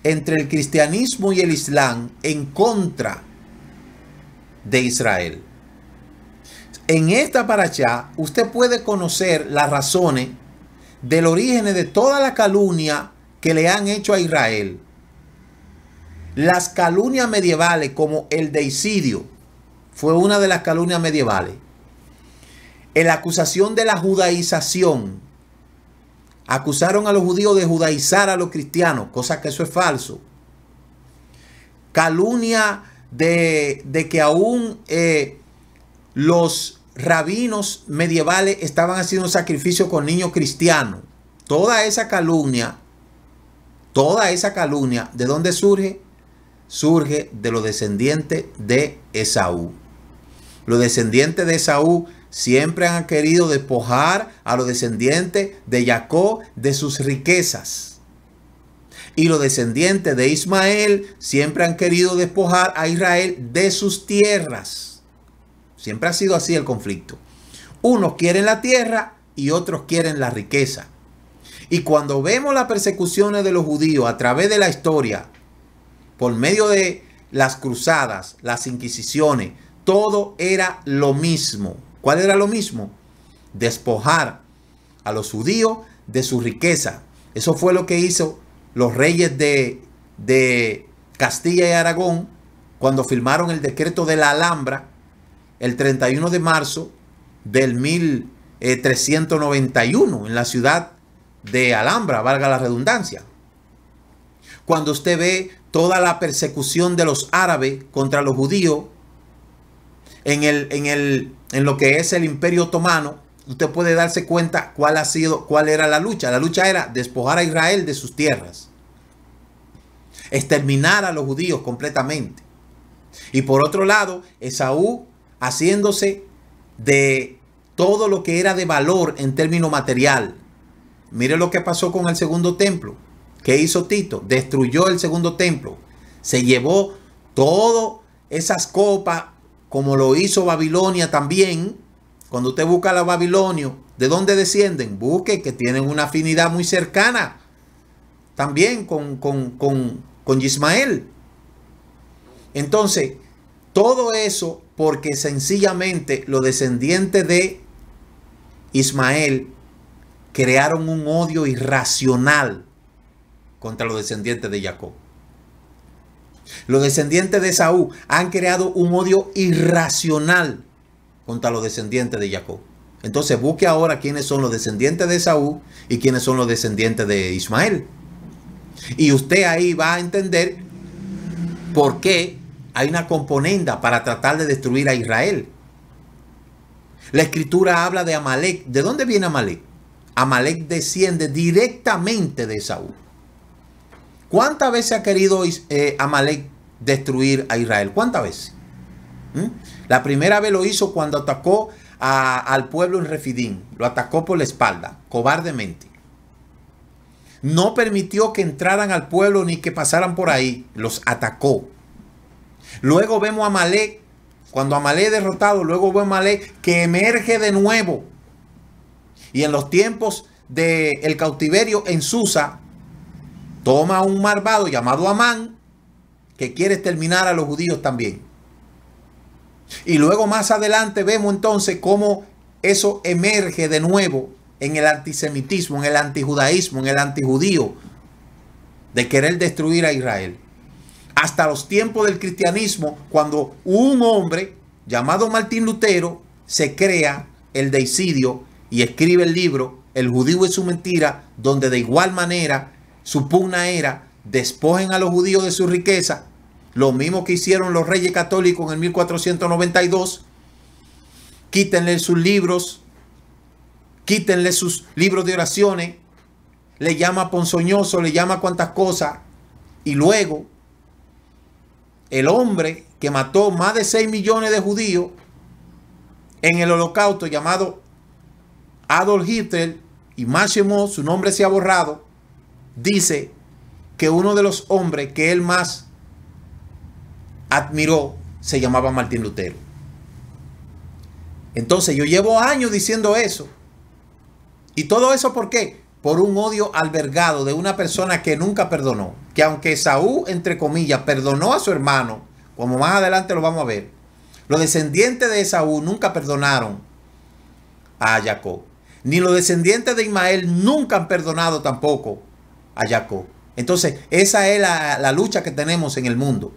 entre el cristianismo y el islam en contra de Israel. En esta parashá usted puede conocer las razones del origen de toda la calumnia que le han hecho a Israel. Las calumnias medievales, como el deicidio, fue una de las calumnias medievales. La acusación de la judaización. Acusaron a los judíos de judaizar a los cristianos, cosa que eso es falso. Calumnia de que aún los rabinos medievales estaban haciendo sacrificio con niños cristianos. Toda esa calumnia, ¿de dónde surge? Surge de los descendientes de Esaú. Los descendientes de Esaú siempre han querido despojar a los descendientes de Jacob de sus riquezas. Y los descendientes de Ismael siempre han querido despojar a Israel de sus tierras. Siempre ha sido así el conflicto. Unos quieren la tierra y otros quieren la riqueza. Y cuando vemos las persecuciones de los judíos a través de la historia, por medio de las cruzadas, las inquisiciones, todo era lo mismo. ¿Cuál era lo mismo? Despojar a los judíos de su riqueza. Eso fue lo que hizo los reyes de Castilla y Aragón cuando firmaron el decreto de la Alhambra el 31 de marzo del 1391 en la ciudad de Alhambra, valga la redundancia. Cuando usted ve toda la persecución de los árabes contra los judíos en lo que es el Imperio Otomano, usted puede darse cuenta cuál era la lucha. La lucha era despojar a Israel de sus tierras, exterminar a los judíos completamente. Y por otro lado, Esaú haciéndose de todo lo que era de valor en términos material. Mire lo que pasó con el segundo templo. ¿Qué hizo Tito? Destruyó el segundo templo. Se llevó todas esas copas, como lo hizo Babilonia también. Cuando usted busca a los babilonios, ¿de dónde descienden? Busque que tienen una afinidad muy cercana también con Ismael. Entonces, todo eso porque sencillamente los descendientes de Ismael crearon un odio irracional contra los descendientes de Jacob. Los descendientes de Esaú han creado un odio irracional contra los descendientes de Jacob. Entonces busque ahora quiénes son los descendientes de Esaú y quiénes son los descendientes de Ismael. Y usted ahí va a entender por qué hay una componenda para tratar de destruir a Israel. La escritura habla de Amalek. ¿De dónde viene Amalek? Amalek desciende directamente de Esaú. ¿Cuántas veces ha querido Amalek destruir a Israel? ¿Cuántas veces? La primera vez lo hizo cuando atacó al pueblo en Refidim. Lo atacó por la espalda, cobardemente. No permitió que entraran al pueblo ni que pasaran por ahí. Los atacó. Luego vemos a Amalek. Cuando Amalek es derrotado, luego vemos a Amalek que emerge de nuevo. Y en los tiempos del cautiverio en Susa, toma a un malvado llamado Amán, que quiere exterminar a los judíos también. Y luego más adelante vemos entonces cómo eso emerge de nuevo en el antisemitismo, en el antijudaísmo, en el antijudío, de querer destruir a Israel. Hasta los tiempos del cristianismo, cuando un hombre llamado Martín Lutero se crea el deicidio y escribe el libro El judío y su mentira, donde de igual manera su pugna era despojen a los judíos de su riqueza, lo mismo que hicieron los reyes católicos en el 1492, quítenle sus libros, quítenle sus libros de oraciones, le llama ponzoñoso, le llama cuantas cosas, y luego el hombre que mató más de 6 millones de judíos en el holocausto, llamado Adolf Hitler, y máximo su nombre se ha borrado, dice que uno de los hombres que él más admiró se llamaba Martín Lutero. Entonces yo llevo años diciendo eso. ¿Y todo eso por qué? Por un odio albergado de una persona que nunca perdonó. Que aunque Esaú, entre comillas, perdonó a su hermano, como más adelante lo vamos a ver, Los descendientes de Esaú nunca perdonaron a Jacob. Ni los descendientes de Ismael nunca han perdonado tampoco a Jacob. Entonces, esa es la lucha que tenemos en el mundo.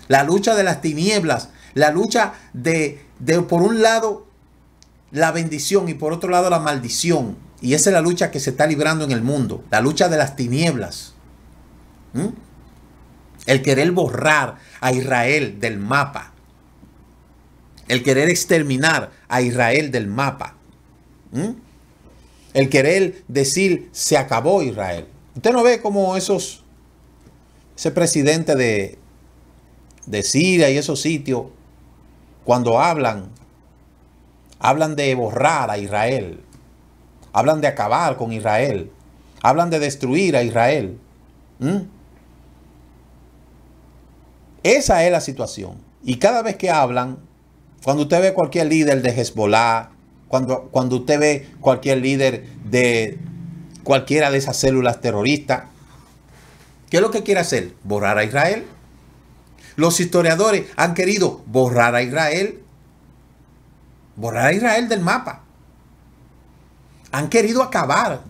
La lucha de las tinieblas. La lucha de por un lado, la bendición y por otro lado, la maldición. Y esa es la lucha que se está librando en el mundo. La lucha de las tinieblas. El querer borrar a Israel del mapa. El querer exterminar a Israel del mapa. El querer decir, se acabó Israel. Usted no ve como ese presidente de Siria y esos sitios, cuando hablan de borrar a Israel. Hablan de acabar con Israel. Hablan de destruir a Israel. Esa es la situación. Y cada vez que hablan, cuando usted ve cualquier líder de Hezbollah, cuando usted ve cualquier líder de cualquiera de esas células terroristas, ¿qué es lo que quiere hacer? ¿Borrar a Israel? Los historiadores han querido borrar a Israel. Borrar a Israel del mapa. Han querido acabar.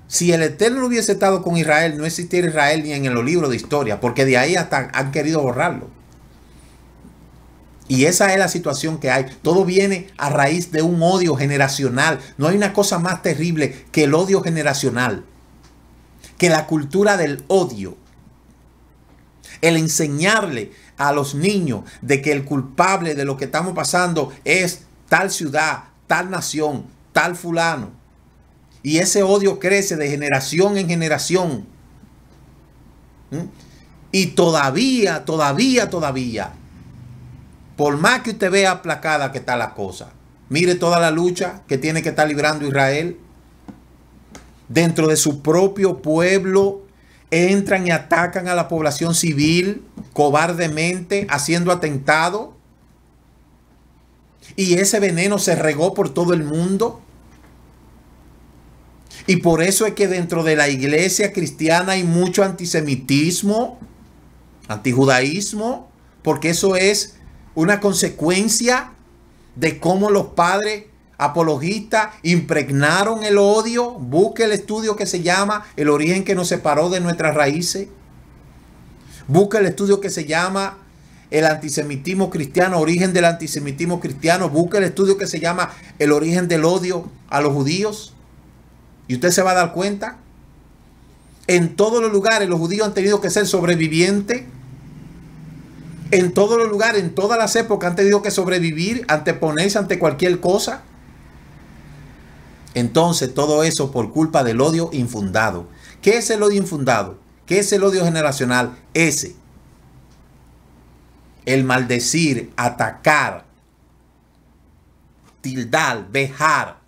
Si el Eterno no hubiese estado con Israel, no existiera Israel ni en los libros de historia, porque de ahí hasta han querido borrarlo. Y esa es la situación que hay. Todo viene a raíz de un odio generacional. No hay una cosa más terrible que el odio generacional, que la cultura del odio. El enseñarle a los niños de que el culpable de lo que estamos pasando es tal ciudad, tal nación, tal fulano. Y ese odio crece de generación en generación. Y todavía, por más que usted vea aplacada que está la cosa, mire toda la lucha que tiene que estar librando Israel. Dentro de su propio pueblo entran y atacan a la población civil cobardemente, haciendo atentados. Y ese veneno se regó por todo el mundo. Y por eso es que dentro de la iglesia cristiana hay mucho antisemitismo, antijudaísmo, porque eso es una consecuencia de cómo los padres apologistas impregnaron el odio. Busque el estudio que se llama El origen que nos separó de nuestras raíces. Busque el estudio que se llama El antisemitismo cristiano, origen del antisemitismo cristiano. Busque el estudio que se llama El origen del odio a los judíos. Y usted se va a dar cuenta. En todos los lugares los judíos han tenido que ser sobrevivientes. En todos los lugares, en todas las épocas han tenido que sobrevivir, anteponerse ante cualquier cosa. Entonces todo eso por culpa del odio infundado. ¿Qué es el odio infundado? ¿Qué es el odio generacional? El maldecir, atacar, tildar, vejar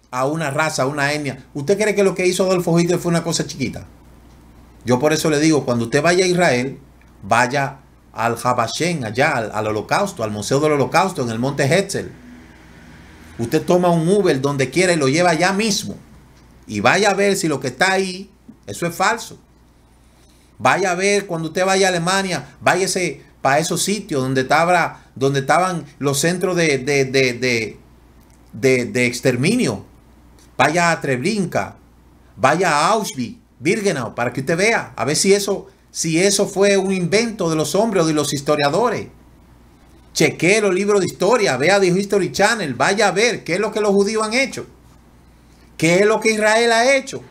a una raza, a una etnia. ¿Usted cree que lo que hizo Adolfo Hitler fue una cosa chiquita? Yo por eso le digo, cuando usted vaya a Israel, vaya al Habashen, allá, al holocausto, al Museo del Holocausto, en el Monte Herzl. Usted toma un Uber donde quiera y lo lleva allá mismo. Y vaya a ver si lo que está ahí, eso es falso. Vaya a ver, cuando usted vaya a Alemania, váyase para esos sitios donde estaban los centros de exterminio. Vaya a Treblinka, vaya a Auschwitz, Birkenau, para que usted vea, a ver si eso fue un invento de los hombres o de los historiadores. Chequee los libros de historia, vea The History Channel, vaya a ver qué es lo que los judíos han hecho, qué es lo que Israel ha hecho,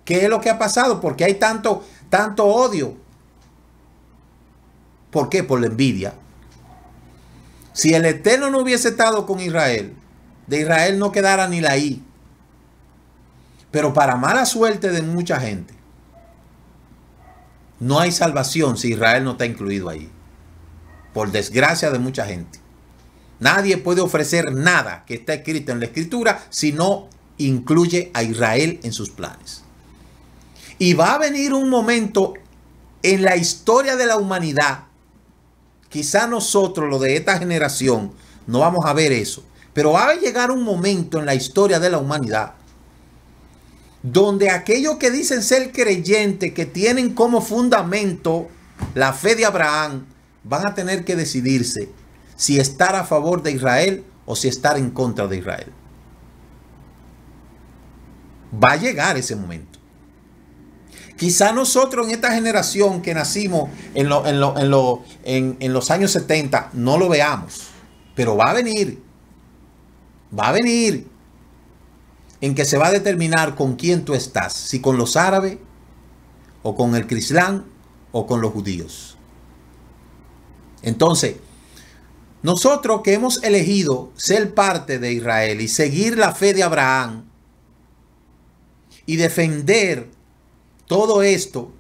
qué es lo que ha pasado, porque hay tanto odio. ¿Por qué? Por la envidia. Si el Eterno no hubiese estado con Israel, de Israel no quedara ni la I. Pero para mala suerte de mucha gente, no hay salvación si Israel no está incluido ahí. Por desgracia de mucha gente. Nadie puede ofrecer nada que está escrito en la Escritura si no incluye a Israel en sus planes. Y va a venir un momento en la historia de la humanidad, quizá nosotros, los de esta generación, no vamos a ver eso, pero va a llegar un momento en la historia de la humanidad donde aquellos que dicen ser creyentes, que tienen como fundamento la fe de Abraham, van a tener que decidirse si estar a favor de Israel o si estar en contra de Israel. Va a llegar ese momento. Quizá nosotros en esta generación que nacimos en los años 70 no lo veamos, pero va a venir. Va a venir en que se va a determinar con quién tú estás, si con los árabes o con el crislán o con los judíos. Entonces, nosotros que hemos elegido ser parte de Israel y seguir la fe de Abraham y defender todo esto,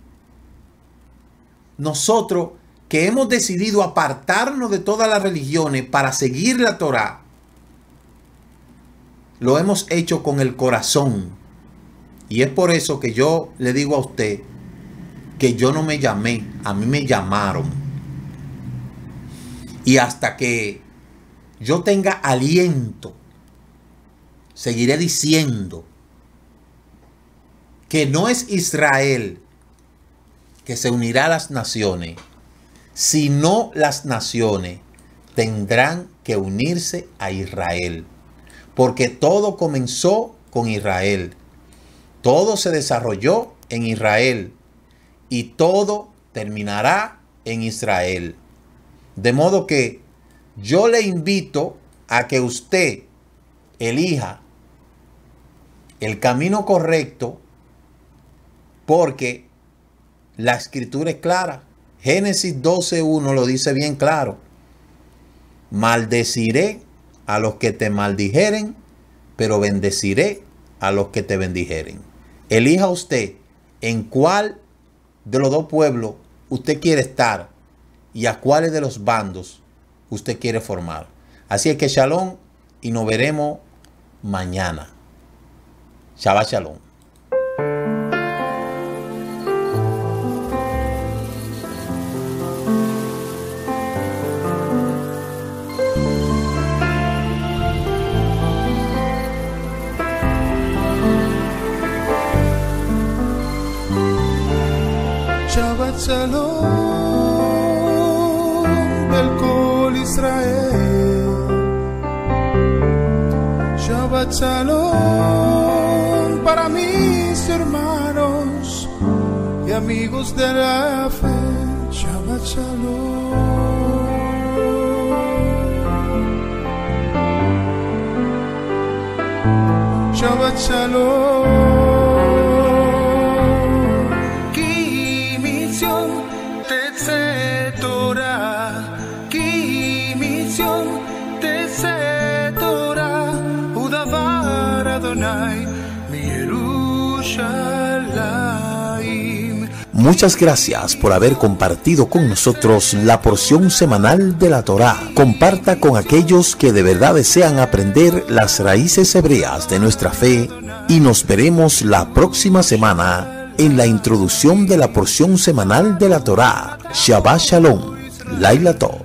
nosotros que hemos decidido apartarnos de todas las religiones para seguir la Torá, lo hemos hecho con el corazón. Y es por eso que yo le digo a usted que yo no me llamé, a mí me llamaron. Y hasta que yo tenga aliento, seguiré diciendo que no es Israel que se unirá a las naciones, sino las naciones tendrán que unirse a Israel. Porque todo comenzó con Israel. Todo se desarrolló en Israel. Y todo terminará en Israel. De modo que yo le invito a que usted elija el camino correcto, porque la escritura es clara. Génesis 12:1 lo dice bien claro. Maldeciré a los que te maldijeren, pero bendeciré a los que te bendijeren. Elija usted en cuál de los dos pueblos usted quiere estar y a cuáles de los bandos usted quiere formar. Así es que shalom y nos veremos mañana. Shabbat shalom. Shabbat Shalom del Kol Israel. Shabbat Shalom para mis hermanos y amigos de la fe. Shabbat Shalom. Shabbat Shalom. Muchas gracias por haber compartido con nosotros la porción semanal de la Torá. Comparta con aquellos que de verdad desean aprender las raíces hebreas de nuestra fe y nos veremos la próxima semana en la introducción de la porción semanal de la Torá. Shabbat Shalom. Laila Tov.